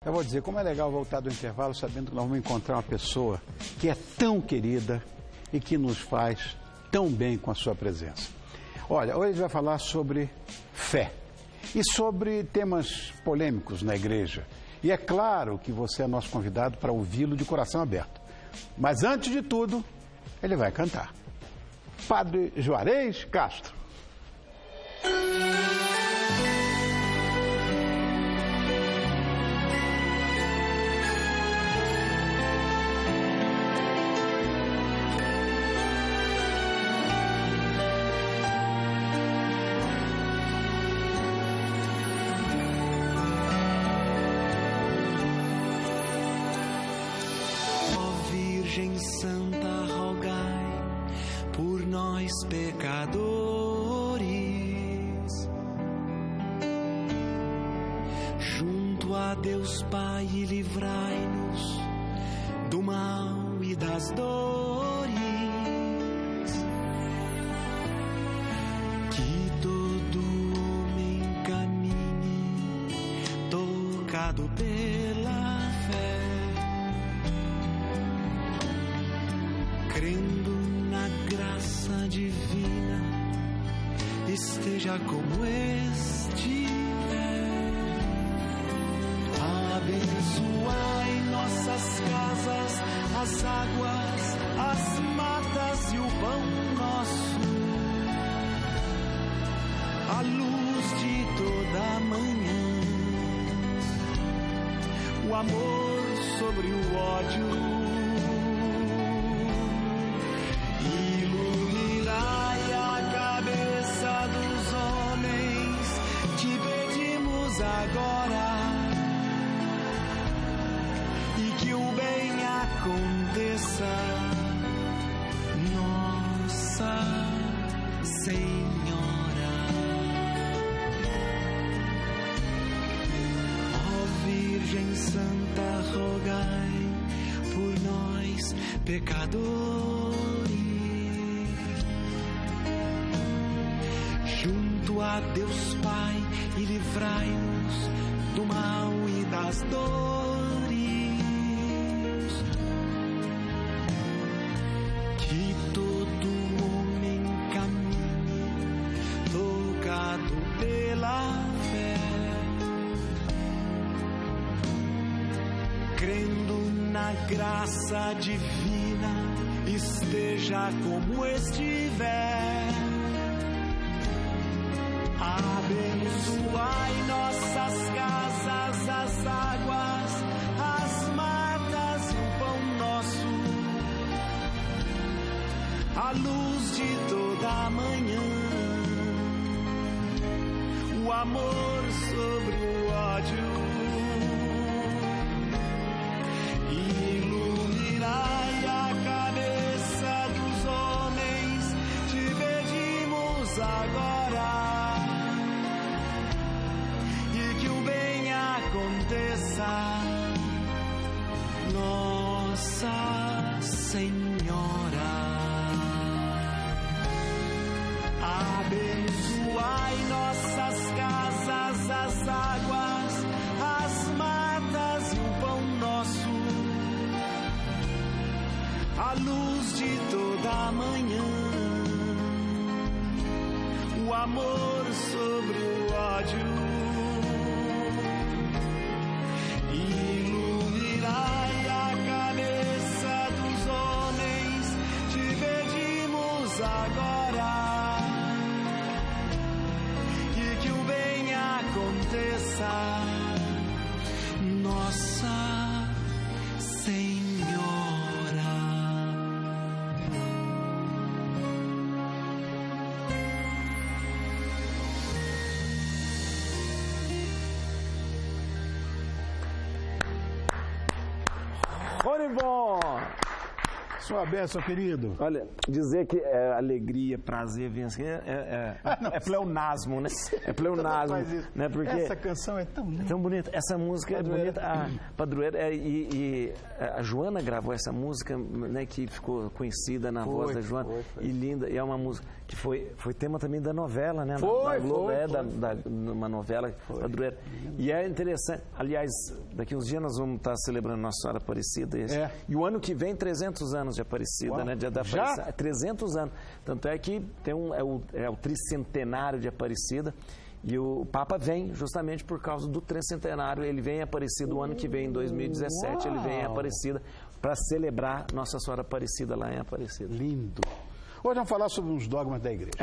Eu vou dizer, como é legal voltar do intervalo sabendo que nós vamos encontrar uma pessoa que é tão querida e que nos faz tão bem com a sua presença. Olha, hoje a gente vai falar sobre fé e sobre temas polêmicos na igreja. E é claro que você é nosso convidado para ouvi-lo de coração aberto. Mas antes de tudo, ele vai cantar. Padre Juarez Castro. Virgem Santa, rogai por nós pecadores, junto a Deus Pai, livrai-nos do mal e das dores, que todo homem caminhe tocado pela fé, crendo na graça divina, esteja como estiver. Abençoai nossas casas, as águas, as matas e o pão nosso, a luz de toda manhã, o amor sobre o ódio. Iluminai a cabeça dos homens, te pedimos agora, e que o bem aconteça, Nossa Senhora. Ó Virgem Santa, rogai por nós, pecadores, junto a Deus Pai, e livrai-nos do mal e das dores, que todo homem caminhe tocado pela fé, crendo na graça divina, esteja como estiver. Abençoai nossas casas, as águas, as matas e o pão nosso, a luz de toda a manhã, o amor sobre o ódio. Iluminai a cabeça dos homens, te pedimos agora, aconteça, Nossa Senhora. Abençoai nossas casas, as águas, as matas e o pão nosso, a luz de toda a manhã, o amor sobre o ódio. Iluminai a cabeça dos homens, te pedimos agora, e que o bem aconteça, Nossa Senhora. Oribom! Sua bênção, querido. Olha, dizer que é alegria, prazer, vencer é pleonasmo, né? É pleonasmo, né? Porque essa canção é tão linda. Tão bonita. Essa música Padroeira. é bonita. A Padroeira, e a Joana gravou essa música, né? Que ficou conhecida na voz da Joana. Foi. E linda. E é uma música que foi tema também da novela, né? Foi, da Globo, foi. Uma novela, Padroeira. E é interessante. Aliás, daqui uns dias nós vamos estar celebrando Nossa Senhora Aparecida. E o ano que vem, 300 anos de Aparecida, Uau. né? Já? 300 anos. Tanto é que tem é o tricentenário de Aparecida. E o Papa vem justamente por causa do tricentenário. Ele vem em Aparecida o ano que vem, em 2017. Ele vem em Aparecida para celebrar Nossa Senhora Aparecida lá em Aparecida. Lindo. Hoje vamos falar sobre uns dogmas da igreja.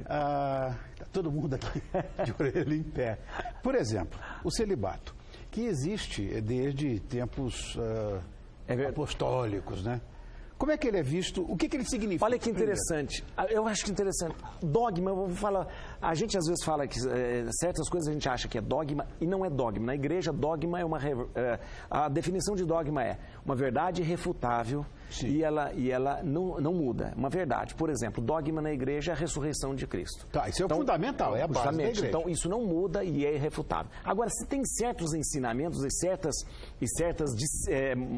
Tá todo mundo aqui de orelha em pé. Por exemplo, o celibato, que existe desde tempos apostólicos, né? Como é que ele é visto? O que ele significa? Olha que interessante. Eu acho que interessante. Dogma, eu vou falar. A gente às vezes fala que certas coisas a gente acha que é dogma e não é dogma. Na igreja, dogma é a definição de dogma é uma verdade irrefutável e ela não muda. Uma verdade. Por exemplo, dogma na igreja é a ressurreição de Cristo. Tá, isso é o fundamental, é a base da igreja. Então, isso não muda e é irrefutável. Agora, se tem certos ensinamentos e certas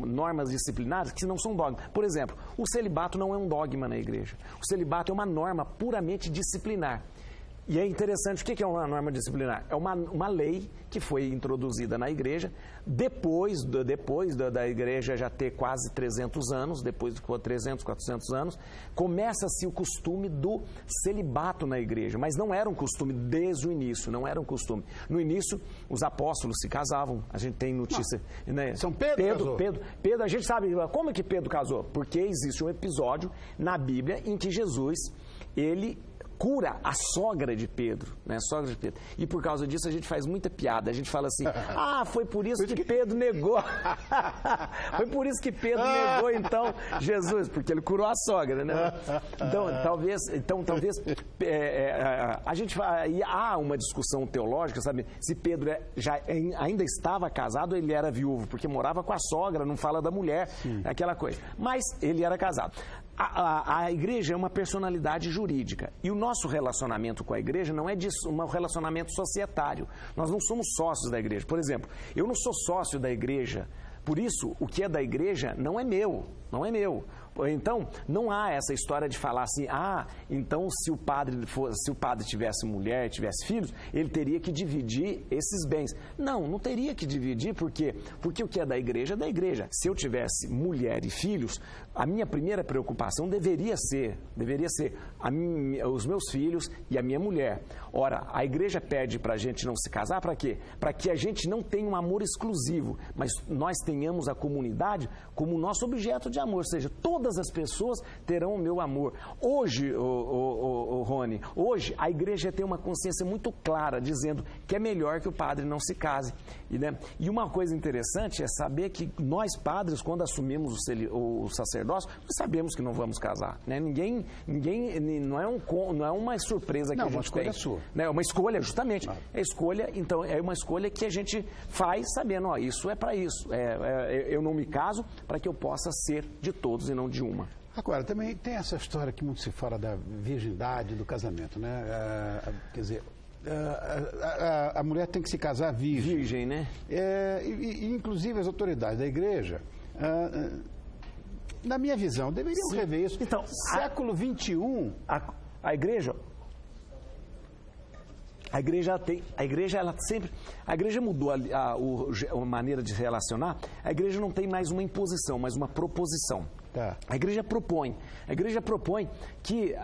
normas disciplinares que não são dogma. Por exemplo, o celibato não é um dogma na igreja. O celibato é uma norma puramente disciplinar. E é interessante, o que é uma norma disciplinar? É uma lei que foi introduzida na igreja depois da igreja já ter quase 300 anos, depois de 300, 400 anos, começa-se o costume do celibato na igreja, mas não era um costume desde o início, não era um costume. No início, os apóstolos se casavam, a gente tem notícia... Né? São Pedro a gente sabe, como é que Pedro casou? Porque existe um episódio na Bíblia em que Jesus, ele cura a sogra de Pedro, né? Sogra de Pedro. E por causa disso a gente faz muita piada. A gente fala assim, foi por isso que Pedro negou. Foi por isso que Pedro negou, então, Jesus, porque ele curou a sogra, né? Então, talvez a gente há uma discussão teológica, sabe? Se Pedro ainda estava casado ou ele era viúvo, porque morava com a sogra, não fala da mulher, aquela coisa. Mas ele era casado. A igreja é uma personalidade jurídica e o nosso relacionamento com a igreja não é um relacionamento societário. Nós não somos sócios da igreja. Por exemplo, eu não sou sócio da igreja, por isso o que é da igreja não é meu, não é meu. Então, não há essa história de falar assim, então se o padre tivesse mulher, tivesse filhos, ele teria que dividir esses bens. Não teria que dividir, porque o que é da igreja é da igreja. Se eu tivesse mulher e filhos, a minha primeira preocupação deveria ser os meus filhos e a minha mulher. Ora, a igreja pede para a gente não se casar, para quê? Para que a gente não tenha um amor exclusivo, mas nós tenhamos a comunidade como nosso objeto de amor, ou seja, todas as pessoas terão o meu amor. Hoje, Rony, hoje a igreja tem uma consciência muito clara, dizendo que é melhor que o padre não se case. E uma coisa interessante é saber que nós padres, quando assumimos o sacerdócio, nós sabemos que não vamos casar. Né? Ninguém não é uma surpresa que a gente tem. Uma escolha sua. É uma escolha, justamente. É escolha, então, é uma escolha que a gente faz sabendo, isso é para isso. Eu não me caso para que eu possa ser de todos e não de uma. Agora, também tem essa história que muito se fala da virgindade do casamento, né? Quer dizer, a mulher tem que se casar virgem. Virgem, né? Inclusive as autoridades da igreja, na minha visão, deveriam rever isso. Então, século XXI... A igreja mudou a maneira de se relacionar. A igreja não tem mais uma imposição, mas uma proposição. Tá. A igreja propõe que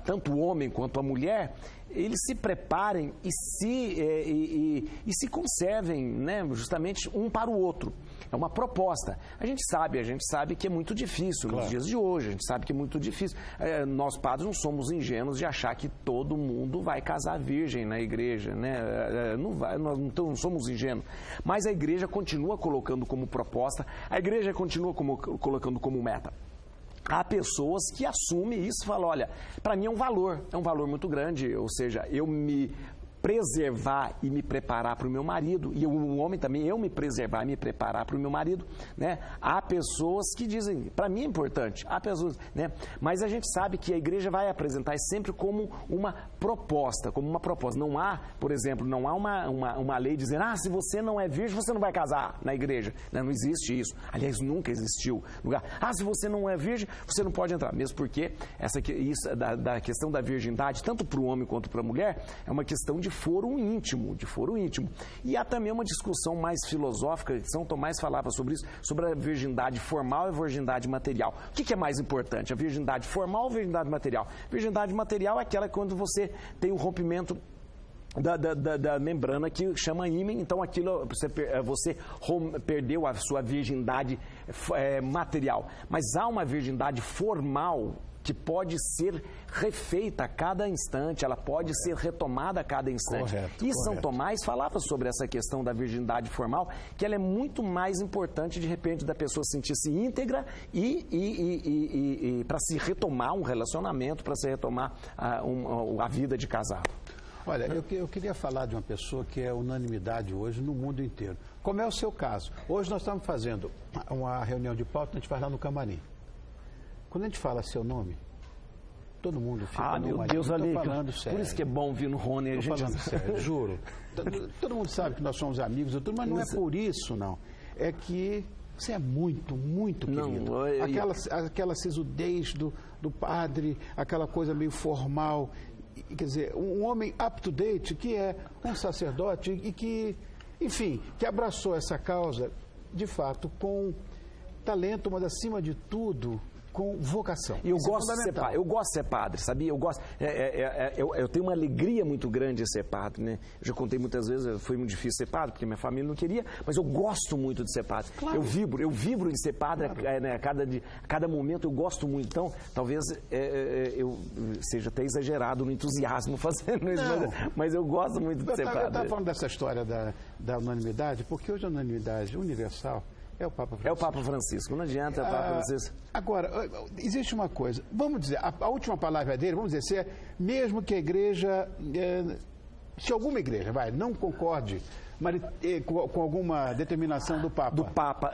tanto o homem quanto a mulher eles se preparem e se conservem, né, justamente um para o outro. É uma proposta. A gente sabe que é muito difícil nos dias de hoje, a gente sabe que é muito difícil. Nós padres não somos ingênuos de achar que todo mundo vai casar virgem na igreja, né? Nós não somos ingênuos. Mas a igreja continua colocando como proposta, a igreja continua colocando como meta. Há pessoas que assumem isso e falam, olha, para mim é um valor muito grande, ou seja, eu me preservar e me preparar para o meu marido, e o homem também, eu me preservar e me preparar para o meu marido, né? Há pessoas que dizem, para mim é importante, há pessoas, né? Mas a gente sabe que a igreja vai apresentar isso sempre como uma proposta, Não há, por exemplo, não há uma lei dizendo, se você não é virgem, você não vai casar na igreja. Não existe isso. Aliás, nunca existiu lugar. Se você não é virgem, você não pode entrar. Mesmo porque isso da questão da virgindade, tanto para o homem quanto para a mulher, é uma questão de foro íntimo. E há também uma discussão mais filosófica, São Tomás falava sobre isso, sobre a virgindade formal e a virgindade material. O que é mais importante, a virgindade formal ou a virgindade material? Virgindade material é aquela quando você tem um rompimento da membrana que chama ímen, então aquilo você perdeu a sua virgindade material. Mas há uma virgindade formal que pode ser refeita a cada instante, ela pode ser retomada a cada instante. Correto. São Tomás falava sobre essa questão da virgindade formal, que ela é muito mais importante, de repente, da pessoa sentir-se íntegra e para se retomar um relacionamento, para se retomar a vida de casado. Olha, eu queria falar de uma pessoa que é unanimidade hoje no mundo inteiro. Como é o seu caso? Hoje nós estamos fazendo uma reunião de pauta, a gente faz lá no camarim. Quando a gente fala seu nome, todo mundo fica meu Deus, ali, falando sério. Por isso que é bom vir no Rony. Estou falando sério, juro. Todo mundo sabe que nós somos amigos, mas não é por isso, não. É que você é muito, muito querido. Aquela sisudez do padre, aquela coisa meio formal. Quer dizer, um homem up-to-date, que é um sacerdote e que, enfim, que abraçou essa causa, de fato, com talento, mas acima de tudo, com vocação. E eu gosto de ser padre, sabia? Eu tenho uma alegria muito grande de ser padre, né? Eu já contei muitas vezes, foi muito difícil ser padre, porque minha família não queria, mas eu gosto muito de ser padre. Claro. Eu vibro em ser padre, claro. Né? A cada momento eu gosto muito. Então, talvez eu seja até exagerado no entusiasmo fazendo isso, mas eu gosto muito de ser padre. Eu estava falando dessa história da unanimidade, porque hoje a unanimidade universal é o Papa Francisco. É o Papa Francisco, não adianta o Papa Francisco. Agora, existe uma coisa, vamos dizer, a última palavra dele, vamos dizer, mesmo que a igreja, se alguma igreja, não concorde com alguma determinação do Papa. Do Papa.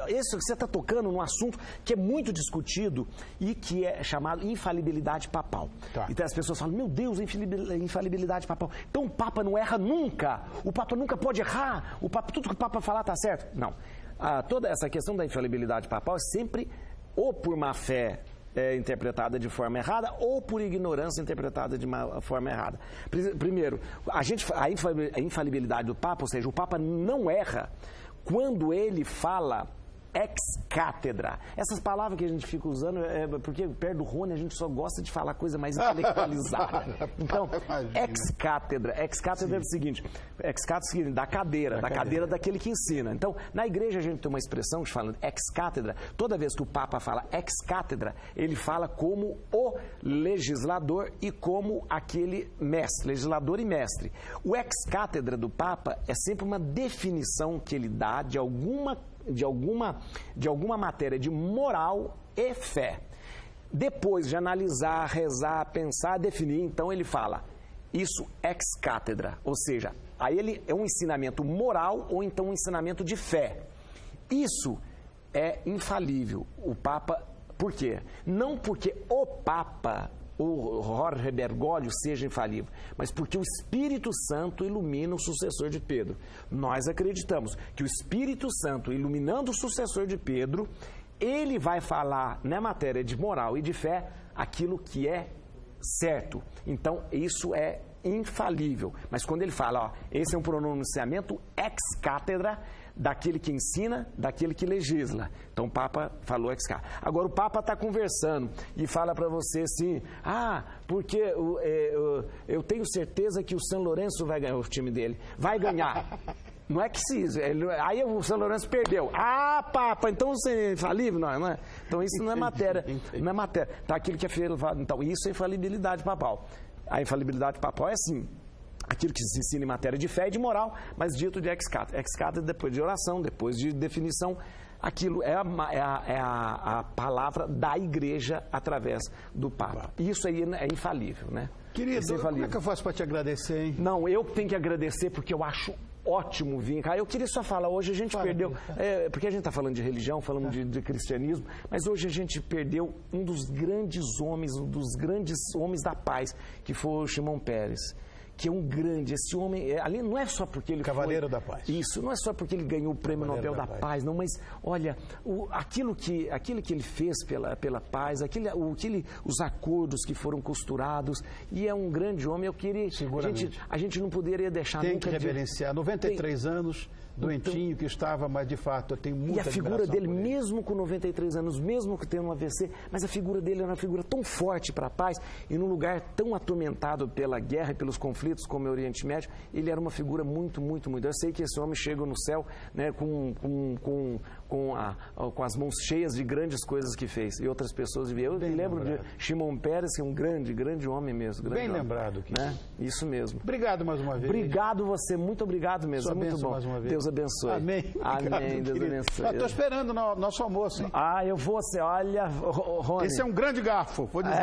Isso que você está tocando num assunto que é muito discutido e que é chamado infalibilidade papal. Tá. Então as pessoas falam, meu Deus, infalibilidade papal. Então o Papa não erra nunca. O Papa nunca pode errar. Tudo que o Papa falar está certo. Não. Toda essa questão da infalibilidade papal é sempre ou por má fé interpretada de forma errada ou por ignorância interpretada de uma forma errada. Primeiro, a infalibilidade do Papa, ou seja, o Papa não erra quando ele fala ex cátedra. Essas palavras que a gente fica usando, porque perto do Rony a gente só gosta de falar coisa mais intelectualizada. Então, ex cátedra. Ex cátedra é o seguinte, da cadeira daquele que ensina. Então, na igreja a gente tem uma expressão que fala ex cátedra. Toda vez que o Papa fala ex cátedra, ele fala como o legislador e como aquele mestre, legislador e mestre. O ex cátedra do Papa é sempre uma definição que ele dá de alguma matéria de moral e fé. Depois de analisar, rezar, pensar, definir, então ele fala isso ex cátedra, ou seja, aí ele é um ensinamento moral ou então um ensinamento de fé. Isso é infalível. O Papa, por quê? Não porque o Papa, o Jorge Bergoglio, seja infalível, mas porque o Espírito Santo ilumina o sucessor de Pedro. Nós acreditamos que o Espírito Santo, iluminando o sucessor de Pedro, ele vai falar na matéria de moral e de fé aquilo que é certo. Então, isso é infalível. Mas quando ele fala, esse é um pronunciamento ex cátedra, daquele que ensina, daquele que legisla. Então o Papa falou ex cátedra. Agora o Papa está conversando e fala para você assim, porque eu tenho certeza que o São Lourenço vai ganhar, o time dele, vai ganhar. Não é que aí o São Lourenço perdeu. Papa, então você é infalível? Não é? Então isso não é matéria. Não é matéria. Tá, aquilo que é feio. Então isso é infalibilidade papal. A infalibilidade papal é assim, aquilo que se ensina em matéria de fé e de moral, mas dito de ex cátedra. Ex cátedra depois de oração, depois de definição, aquilo é a palavra da igreja através do Papa. Isso aí é infalível, né? Querido, como é que eu faço para te agradecer, hein? Não, eu tenho que agradecer porque eu acho ótimo vir cá. Eu queria só falar, hoje a gente perdeu, porque a gente está falando de religião, falando de cristianismo, mas hoje a gente perdeu um dos grandes homens da paz, que foi o Shimon Peres. Que é um grande, esse homem, ali não é só porque ele Cavaleiro da Paz. Isso, não é só porque ele ganhou o Prêmio Nobel da Paz, não, mas olha, aquilo que ele fez pela paz, os acordos que foram costurados, e é um grande homem, eu queria, a gente não poderia deixar nunca... Tem que reverenciar, 93 anos, doentinho que estava, mas de fato eu tenho muita admiração. E a figura dele, mesmo com 93 anos, mesmo que tendo um AVC, mas a figura dele era uma figura tão forte para a paz, e num lugar tão atormentado pela guerra e pelos conflitos como é o Oriente Médio, ele era uma figura muito, muito, muito. Eu sei que esse homem chega no céu, né, com as mãos cheias de grandes coisas que fez, e outras pessoas viram. Eu me lembro de Shimon Peres, que é um grande homem mesmo. Bem lembrado. Né? Isso mesmo. Obrigado mais uma vez. Obrigado você, muito obrigado mesmo. Sua muito bom. Mais uma vez. Deus abençoe. Amém. Amém. Deus abençoe. Estou esperando o nosso almoço, hein? Eu vou, olha, Rony. Esse é um grande garfo, vou dizer.